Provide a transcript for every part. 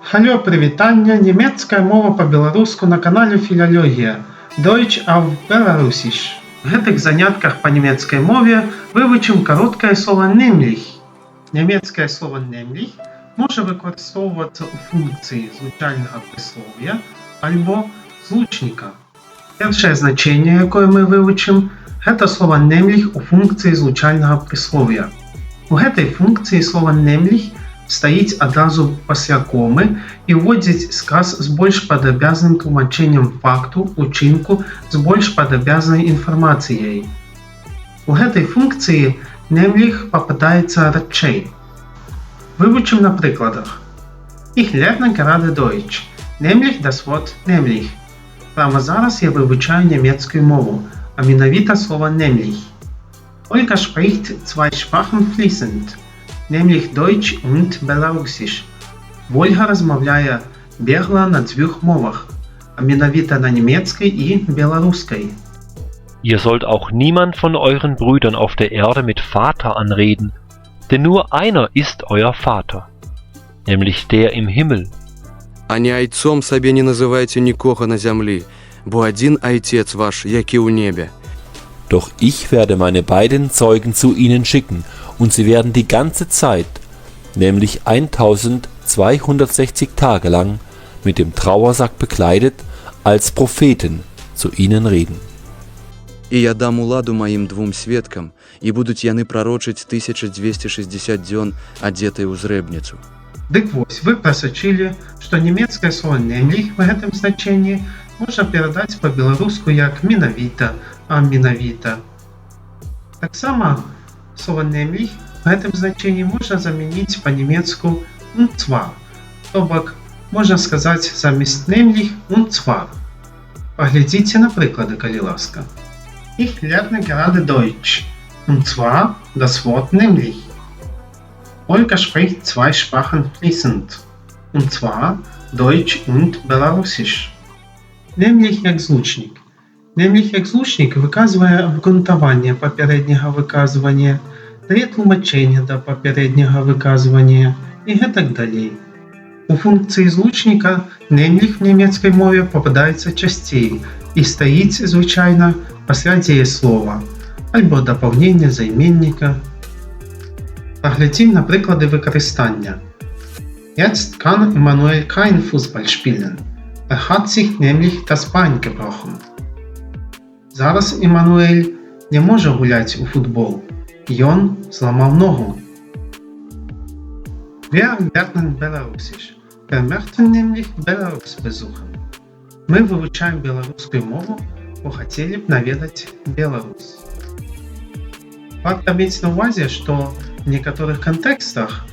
Халё, прывітанне, нямецкая мова па-беларуску на канале Філалогія. Deutsch auf Belarusisch. В гэтых занятках па нямецкай мове вывучым кароткае слова nämlich. Нямецкае слова nämlich можа выкарыстоўвацца ў функцыі звычайнага прыслоўя альбо злучніка. Першае значэнне, якое мы вывучым, гэта слова nämlich у функцыі звычайнага прыслоўя. У гэтай функцыі слова nämlich стаіць адразу пасля комы і ўводзіць сказ з больш падрабязным тлумачэннем факту, учынку, з больш падрабязнай інфармацыяй. У гэтай функцыі nämlich пападаецца радчэй. Вывучым на прыкладах. Ich lerne gerade Deutsch, nämlich das Wort nämlich. Прямо зараз я вывучаю нямецкую мову, а менавіта слова nämlich. Olga spricht zwei Sprachen fließend, nämlich Deutsch und Belarusisch. Ольга размаўляе бегла на дзвюх мовах, а менавіта на нямецкай і беларускай. Ihr sollt auch niemand von euren Brüdern auf der Erde mit Vater anreden, denn nur einer ist euer Vater, nämlich der im Himmel. Ані айцом сабе не называйце нікога на зямлі, бо адзін айцец ваш, які ў небе. Doch ich werde meine beiden Zeugen zu ihnen schicken, und sie werden die ganze Zeit, nämlich 1260 Tage lang, mit dem Trauersack bekleidet, als Propheten zu ihnen reden. І я дам уладу маім двум сведкам, і будуць яны прарочыць 1260 дзён, адзетыя ў зрэбніцу. Дык вось, вы прасачылі, што нямецкае слова nämlich в гэтым значэнні можна перадаць па-беларуску як менавіта, а менавіта. Таксама слова nämlich в гэтым значэнні можна замяніць па-нямецку und zwar, то бок можна сказаць замест nämlich und zwar. Паглядзіце на прыклады, калі ласка. Ich lerne gerade Deutsch, und zwar das Wort nämlich. Olga spricht zwei Sprachen fließend, und zwar Deutsch und Belarusisch. Nämlich як злучнік. Nämlich як злучнік выказвае абгрунтаванне папярэдняга выказвання, дае тлумачэнне да папярэдняга выказвання і гэтак далей. У функцыі злучніка nämlich в нямецкай мове пападаецца часцей і стаіць звычайна пасля дзеяслова альбо дапаўнення займенніка. Паглядзім на прыклады выкарыстання. Jetzt kann Emanuel kein Fußball spielen. Hat sich nämlich das Bein gebrochen. Зараз Эмануэль не можа гуляць у футбол. Ён зламаў ногу. Wir lernen Belarusisch. Wir möchten nämlich Belarus besuchen. Мы вывучаем беларускую мову, бо хацелі б наведаць Беларусь. Варта мець на ўвазе, што в некаторых кантэкстах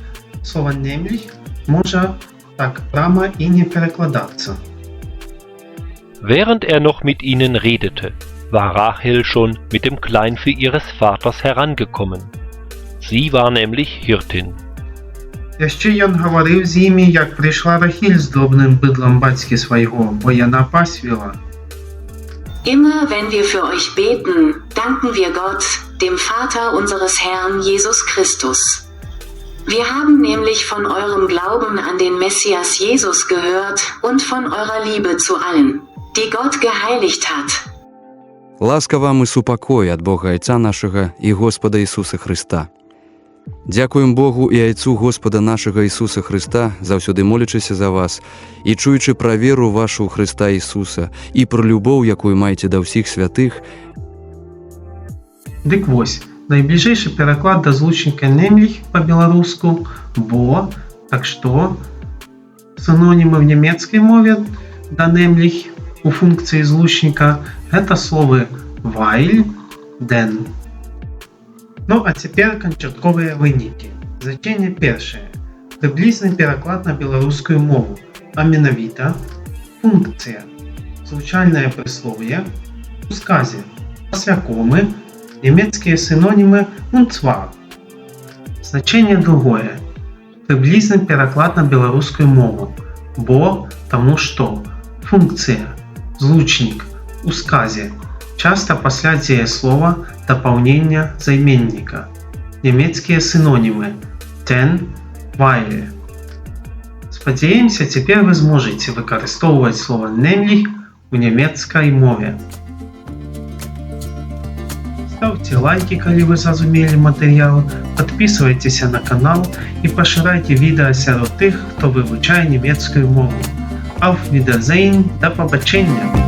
слова nämlich можа так прямо і не перакладацца. Während er noch mit ihnen redete, war Rachel schon mit dem Kleinvieh ihres Vaters herangekommen. Sie war nämlich Hirtin. Яшчэ ён гаварыў з імі, як прыйшла Рахіль з дробным быдлам бацькі свайго, бо яна пасвіла. Immer wenn wir für euch beten, danken wir Gott, dem Vater unseres Herrn Jesus Christus. Wir haben nämlich von eurem Glauben an den Messias Jesus gehört und von eurer Liebe zu allen, die Gott geheiligt hat. Ласка вам і супакой ад Бога Айца нашага і Господа Ісуса Христа. Дзякуем Богу і Айцу Господа нашага Ісуса Христа, заўсёды молячыся за вас і чуючы пра веру вашу ў Христа Ісуса і пра любоў, якую маеце да ўсіх святых. Дык вось, найбліжэйшы пераклад да злучніка nämlich па-беларуску бо, так што синонімы в нямецкай мове да nämlich у функцыі злучніка гэта словы weil, denn. Ну а цяпер канчатковыя вынікі. Значэнне першае. Прыблізны пераклад на беларускую мову, а менавіта функцыя, звычайнае прыслоўе, у сказе, пасля комы, нямецкія синонімы und zwar. Значэнне другое. Прыблізны пераклад на беларускую мову, бо, таму што, функцыя, злучнік, у сказе, часта пасля дзеяслова дапаўнення займенніка. Нямецкія синонімы ten, weil. Спадзяемся, цяпер вы зможаце выкарыстоўваць слова «nämlich» у нямецкай мове. Ставьте лайки, калі вы зразумелі матэрыял, подписывайтеся на канал і пашырайце відэа сярод тых, хто вывучае нямецкую мову. Auf Wiedersehen, да пабачэння!